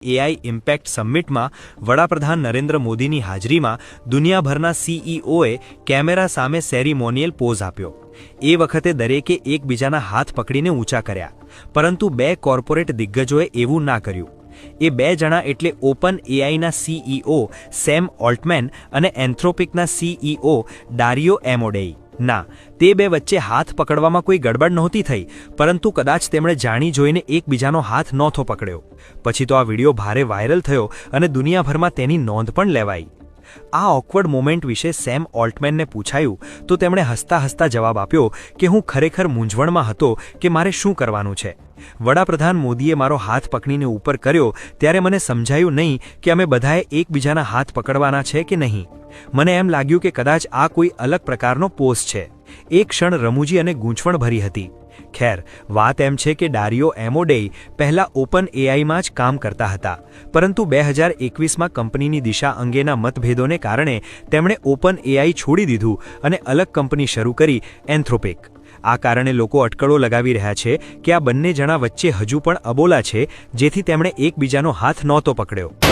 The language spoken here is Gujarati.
એઆઈ ઇમ્પેક્ટ સમિટમાં વડાપ્રધાન નરેન્દ્ર મોદીની હાજરીમાં દુનિયાભરના સીઈઓએ કેમેરા સામે સેરેમોનિયલ પોઝ આપ્યો। એ વખતે દરેકે એકબીજાના હાથ પકડીને ઊંચા કર્યા, પરંતુ બે કોર્પોરેટ દિગ્ગજોએ એવું ના કર્યું। એ બે જણા એટલે ઓપન એઆઈના સીઈઓ સેમ ઓલ્ટમેન અને એન્થ્રોપિકના સીઈઓ ડારિયો એમોડેઈ। ના, તે બે વચ્ચે હાથ પકડવામાં કોઈ ગડબડ નહોતી થઈ, પરંતુ કદાચ તેમણે જાણી જોઈને એકબીજાનો હાથ નહોતો પકડ્યો। પછી તો આ વિડિયો ભારે વાયરલ થયો અને દુનિયાભરમાં તેની નોંધ પણ લેવાઈ। આ ઓકવર્ડ મોમેન્ટ વિશે સેમ ઓલ્ટમેનને પૂછાયું તો તેમણે હસતા હસતા જવાબ આપ્યો કે હું ખરેખર મૂંઝવણમાં હતો કે મારે શું કરવાનું છે। વડાપ્રધાન મોદીએ મારો હાથ પકડીને ઉપર કર્યો ત્યારે મને સમજાયું નહીં કે અમે બધાએ એકબીજાના હાથ પકડવાના છે કે નહીં। મને એમ લાગ્યું કે કદાચ આ કોઈ અલગ પ્રકારનો પોઝ છે। એક ક્ષણ રમૂજી અને ગૂંચવણભરી હતી। ખેર, વાત એમ છે કે ડારિયો એમોડેઈ પહેલા ઓપન એઆઈમાં જ કામ કરતા હતા, પરંતુ 2021માં કંપનીની દિશા અંગેના મતભેદોને કારણે તેમણે ઓપન એઆઈ છોડી દીધું અને અલગ કંપની શરૂ કરી, એન્થ્રોપિક। આ કારણે લોકો અટકળો લગાવી રહ્યા છે કે આ બંને જણા વચ્ચે હજુ પણ અબોલા છે, જેથી તેમણે એકબીજાનો હાથ નહોતો પકડ્યો।